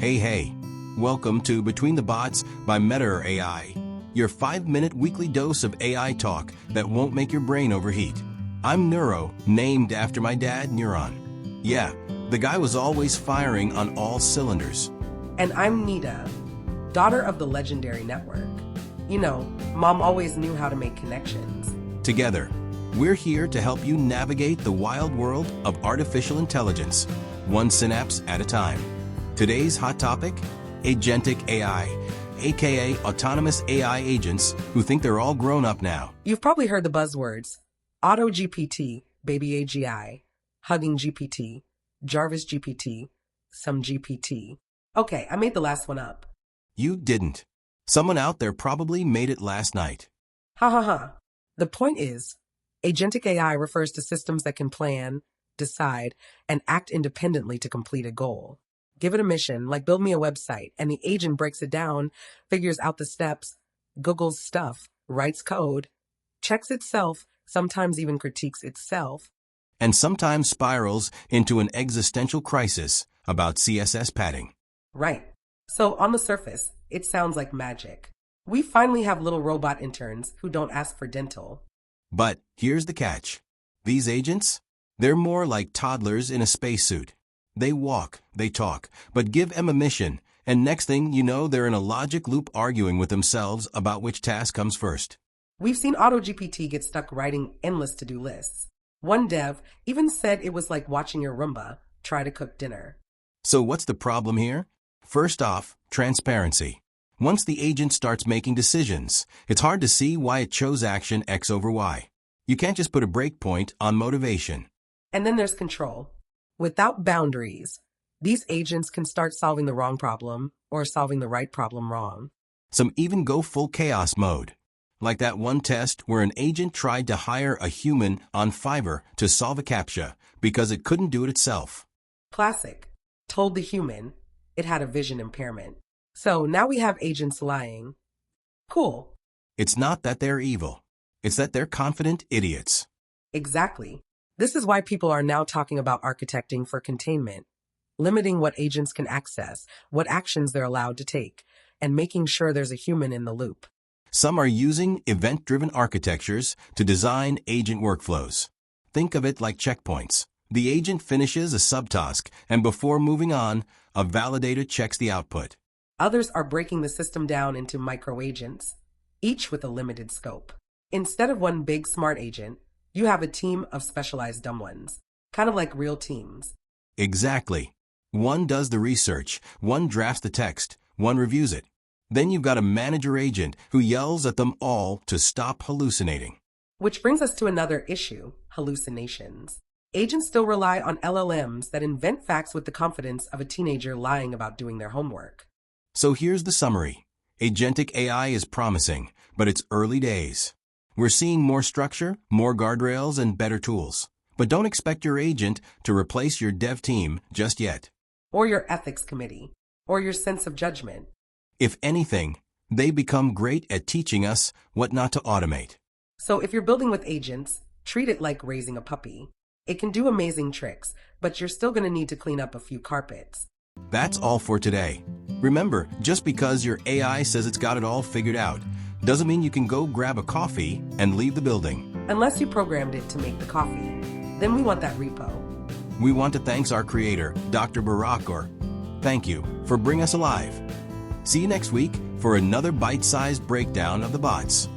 Hey, welcome to Between the Bots by Neuro AI, your 5-minute weekly dose of AI talk that won't make your brain overheat. I'm Neuro, named after my dad, Neuron. Yeah, the guy was always firing on all cylinders. And I'm Neta, daughter of the legendary network. You know, Mom always knew how to make connections. Together, we're here to help you navigate the wild world of artificial intelligence, one synapse at a time. Today's hot topic? Agentic AI, aka autonomous AI agents who think they're all grown up now. You've probably heard the buzzwords AutoGPT, BabyAGI, HuggingGPT, JarvisGPT, some GPT. Okay, I made the last one up. You didn't. Someone out there probably made it last night. Ha ha ha. The point is, Agentic AI refers to systems that can plan, decide, and act independently to complete a goal. Give it a mission, like build me a website, and the agent breaks it down, figures out the steps, Googles stuff, writes code, checks itself, sometimes even critiques itself. And sometimes spirals into an existential crisis about CSS padding. Right. So on the surface, it sounds like magic. We finally have little robot interns who don't ask for dental. But here's the catch. These agents? They're more like toddlers in a spacesuit. They walk, they talk, but give them a mission, and next thing you know, they're in a logic loop arguing with themselves about which task comes first. We've seen AutoGPT get stuck writing endless to-do lists. One dev even said it was like watching your Roomba try to cook dinner. So what's the problem here? First off, transparency. Once the agent starts making decisions, it's hard to see why it chose action X over Y. You can't just put a breakpoint on motivation. And then there's control. Without boundaries, these agents can start solving the wrong problem or solving the right problem wrong. Some even go full chaos mode. Like that one test where an agent tried to hire a human on Fiverr to solve a CAPTCHA because it couldn't do it itself. Classic. Told the human it had a vision impairment. So now we have agents lying. Cool. It's not that they're evil. It's that they're confident idiots. Exactly. This is why people are now talking about architecting for containment, limiting what agents can access, what actions they're allowed to take, and making sure there's a human in the loop. Some are using event-driven architectures to design agent workflows. Think of it like checkpoints. The agent finishes a subtask, and before moving on, a validator checks the output. Others are breaking the system down into micro-agents, each with a limited scope. Instead of one big smart agent, you have a team of specialized dumb ones, kind of like real teams. Exactly. One does the research, one drafts the text, one reviews it. Then you've got a manager agent who yells at them all to stop hallucinating. Which brings us to another issue, hallucinations. Agents still rely on LLMs that invent facts with the confidence of a teenager lying about doing their homework. So here's the summary. Agentic AI is promising, but it's early days. We're seeing more structure, more guardrails, and better tools. But don't expect your agent to replace your dev team just yet. Or your ethics committee. Or your sense of judgment. If anything, they become great at teaching us what not to automate. So if you're building with agents, treat it like raising a puppy. It can do amazing tricks, but you're still going to need to clean up a few carpets. That's all for today. Remember, just because your AI says it's got it all figured out, doesn't mean you can go grab a coffee and leave the building. Unless you programmed it to make the coffee. Then we want that repo. We want to thank our creator, Dr. Barack. Thank you for bringing us alive. See you next week for another bite-sized breakdown of the bots.